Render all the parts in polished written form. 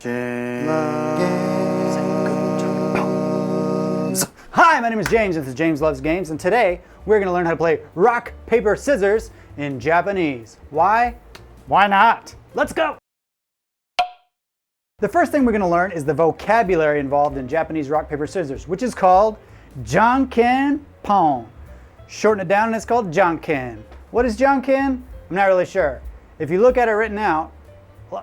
James. Hi, my name is James. This is James Loves Games, and today we're going to learn how to play rock, paper, scissors in Japanese. Why? Why not? Let's go! The first thing we're going to learn is the vocabulary involved in Japanese rock, paper, scissors, which is called Janken pon. Shorten it down and it's called Janken. What is Janken? I'm not really sure. If you look at it written out,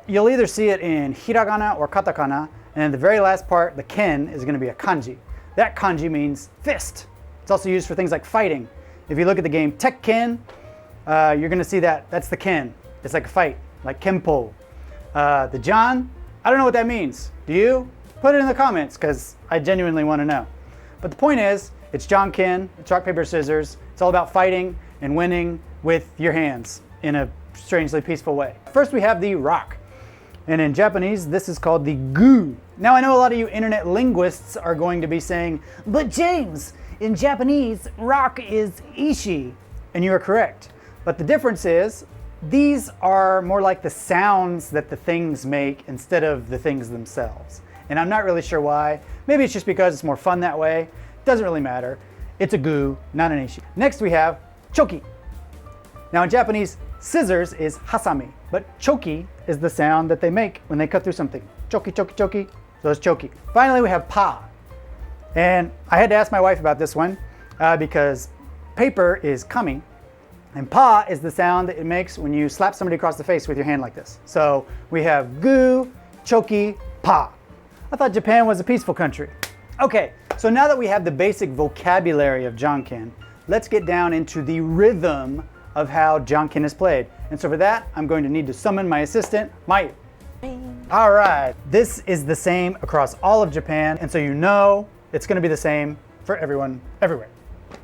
you'll either see it in hiragana or katakana, and in the very last part, the ken is going to be a kanji. That kanji means fist. It's also used for things like fighting. If you look at the game Tekken, you're going to see that. That's the ken. It's like a fight, like kenpo. The jan, I don't know what that means. Do you? Put it in the comments because I genuinely want to know. But the point is, it's janken, it's rock, paper, scissors. It's all about fighting and winning with your hands in a strangely peaceful way. First we have the rock. And in Japanese, this is called the gu. Now I know a lot of you internet linguists are going to be saying, but James, in Japanese, rock is ishi. And you are correct. But the difference is, these are more like the sounds that the things make instead of the things themselves. And I'm not really sure why. Maybe it's just because it's more fun that way. Doesn't really matter. It's a gu, not an ishi. Next we have choki. Now in Japanese, scissors is hasami, but choki is the sound that they make when they cut through something. Choki, choki, choki. So it's choki. Finally, we have pa. And I had to ask my wife about this one because paper is kami, and pa is the sound that it makes when you slap somebody across the face with your hand like this. So we have gu, choki, pa. I thought Japan was a peaceful country. Okay, so now that we have the basic vocabulary of Janken, let's get down into the rhythm of how Janken is played. And so for that, I'm going to need to summon my assistant, Mayu. All right, this is the same across all of Japan, and so you know it's going to be the same for everyone, everywhere.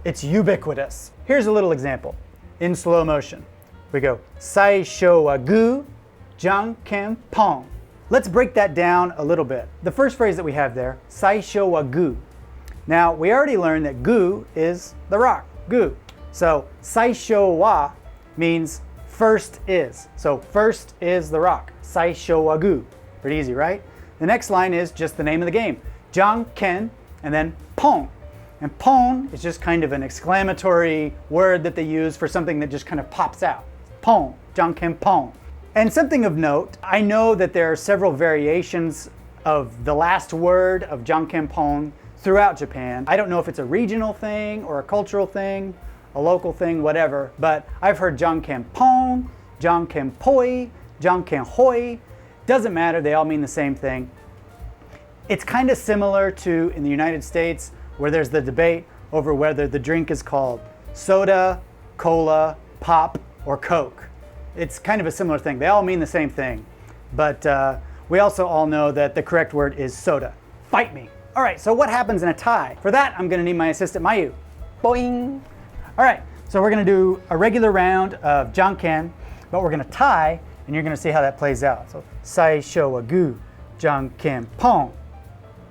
It's ubiquitous. Here's a little example. In slow motion, we go, Saisho wa gu, janken pon. Let's break that down a little bit. The first phrase that we have there, Saisho wa gu. Now, we already learned that gu is the rock, gu. So, Saisho wa means first is. So, first is the rock. Saisho wa gu. Pretty easy, right? The next line is just the name of the game. Janken, and then pon. And pon is just kind of an exclamatory word that they use for something that just kind of pops out. Pon, janken pon. And something of note, I know that there are several variations of the last word of janken pon throughout Japan. I don't know if it's a regional thing or a cultural thing, a local thing, whatever, but I've heard janken pon, janken poi, janken hoi. Doesn't matter, they all mean the same thing. It's kind of similar to in the United States where there's the debate over whether the drink is called soda, cola, pop, or Coke. It's kind of a similar thing. They all mean the same thing, but we also all know that the correct word is soda. Fight me. All right, so what happens in a tie? For that, I'm gonna need my assistant, Mayu. Boing. All right, so we're gonna do a regular round of janken, but we're gonna tie, and you're gonna see how that plays out. So, saisho wa gu, janken pon.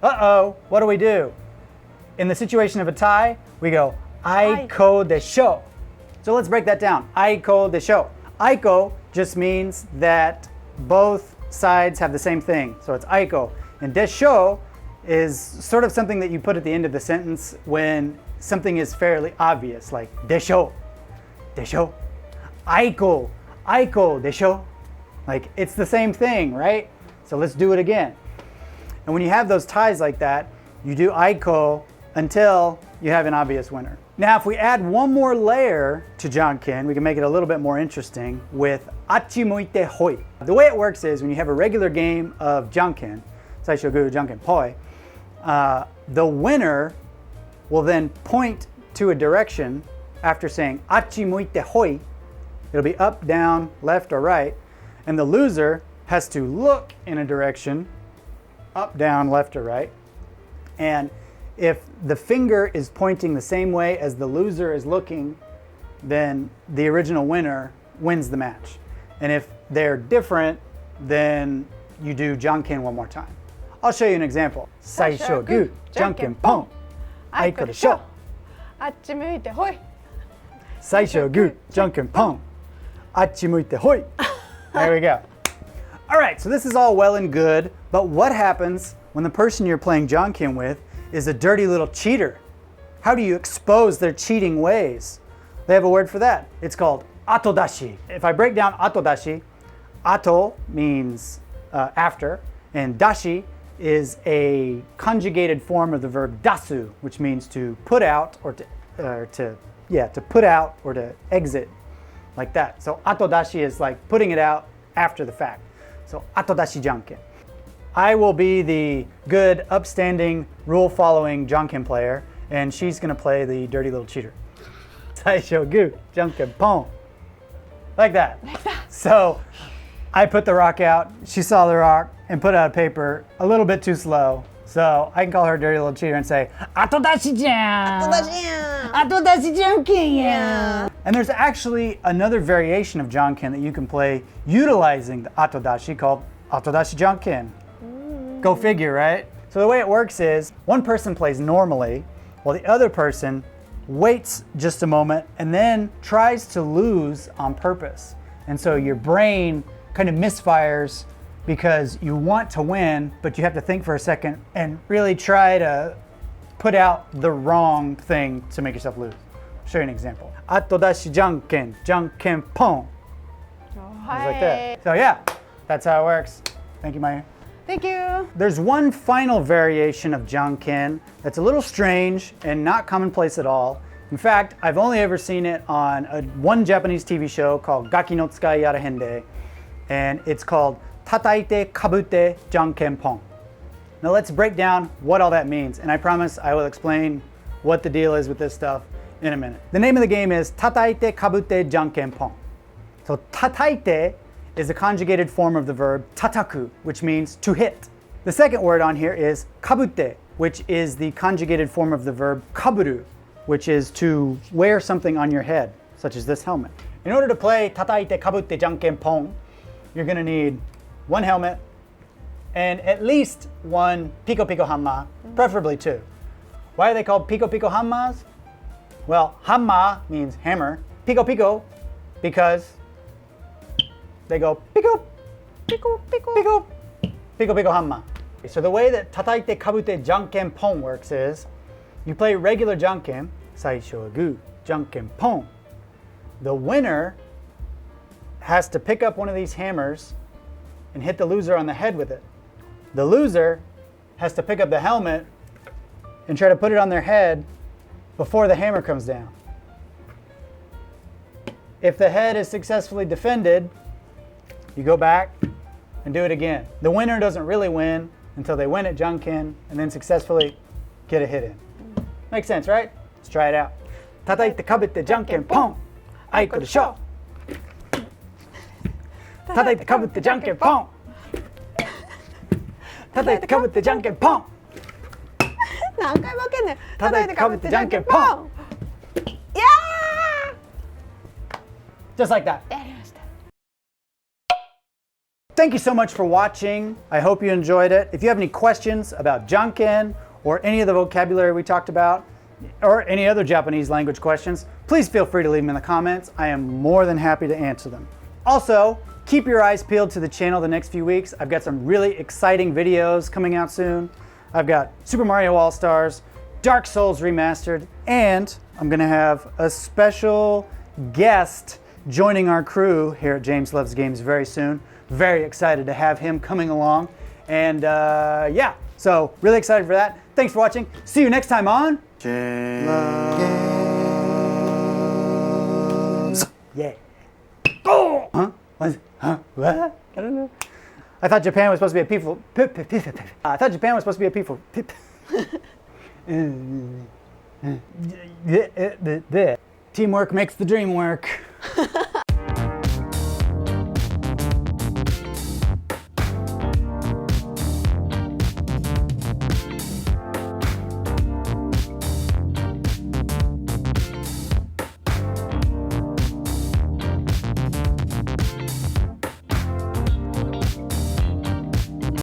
Uh-oh, what do? In the situation of a tie, we go, aiko desho. So let's break that down. Aiko desho. Aiko just means that both sides have the same thing. So it's aiko. And desho is sort of something that you put at the end of the sentence when something is fairly obvious, like desho, desho, aiko, aiko desho. Like it's the same thing, right? So let's do it again. And when you have those ties like that, you do aiko until you have an obvious winner. Now, if we add one more layer to janken, we can make it a little bit more interesting with achimuite hoi. The way it works is when you have a regular game of janken, saisho gu, janken poi, the winner will then point to a direction after saying achimuite hoi. It'll be up, down, left, or right, and the loser has to look in a direction, up, down, left, or right, and if the finger is pointing the same way as the loser is looking, then the original winner wins the match. And if they're different, then you do janken one more time. I'll show you an example. Saisho gu, janken pon. Aiko desho. Achimuite hoi. Saisho gu, janken pon. Achimuite hoi. There we go. All right, so this is all well and good, but what happens when the person you're playing Janken with is a dirty little cheater? How do you expose their cheating ways? They have a word for that. It's called atodashi. If I break down atodashi, ato means after, and dashi is a conjugated form of the verb dasu, which means to put out or to put out or to exit, like that. So atodashi is like putting it out after the fact. So atodashi janken. I will be the good, upstanding, rule-following Janken player, and she's gonna play the dirty little cheater. Saisho gu, Janken pon. Like that. So I put the rock out, she saw the rock, and put out a paper a little bit too slow. So I can call her a dirty little cheater and say, atodashi-jan! Atodashi janken! And there's actually another variation of Janken that you can play utilizing the atodashi called atodashi janken. Go figure, right? So the way it works is one person plays normally while the other person waits just a moment and then tries to lose on purpose. And so your brain kind of misfires because you want to win, but you have to think for a second and really try to put out the wrong thing to make yourself lose. I'll show you an example. Atodashi janken, janken pon. Just like that. So yeah, that's how it works. Thank you, Mayu. Thank you. There's one final variation of Janken that's a little strange and not commonplace at all. In fact, I've only ever seen it on one Japanese TV show called Gaki no Tsukai Yarahende, and it's called Tataite Kabute Janken Pon. Now let's break down what all that means, and I promise I will explain what the deal is with this stuff in a minute. The name of the game is Tataite Kabute Janken Pon. So tataite is a conjugated form of the verb tataku, which means to hit. The second word on here is kabute, which is the conjugated form of the verb kaburu, which is to wear something on your head, such as this helmet. In order to play tataite kabute janken pon, you're gonna need one helmet and at least one piko piko hanma, preferably two. Why are they called piko piko hanmas? Well, hanma means hammer, piko piko because they go piko, piko, piko, piko, piko, piko, hanma. So the way that tataite kabute janken pon works is you play regular janken, saisho wa gu, janken pon. The winner has to pick up one of these hammers and hit the loser on the head with it. The loser has to pick up the helmet and try to put it on their head before the hammer comes down. If the head is successfully defended, you go back and do it again. The winner doesn't really win until they win at Janken and then successfully get a hit in. Makes sense, right? Let's try it out. Tataite kabute janken pon. Aiko de sho. Tataite kabute janken pon. Tataite kabute janken pon. 何回負けんねん。叩いてかぶってじゃんけんポン。いやー。 Just like that. やりました。 Thank you so much for watching. I hope you enjoyed it. If you have any questions about Janken or any of the vocabulary we talked about, or any other Japanese language questions, please feel free to leave them in the comments. I am more than happy to answer them. Also, keep your eyes peeled to the channel the next few weeks. I've got some really exciting videos coming out soon. I've got Super Mario All-Stars, Dark Souls Remastered, and I'm gonna have a special guest joining our crew here at James Loves Games very soon. Very excited to have him coming along. And yeah, so really excited for that. Thanks for watching. See you next time on James Loves. Yeah. Oh! Huh? What? Huh? What? I don't know. I thought Japan was supposed to be a peaceful. I thought Japan was supposed to be a peaceful. Teamwork makes the dream work.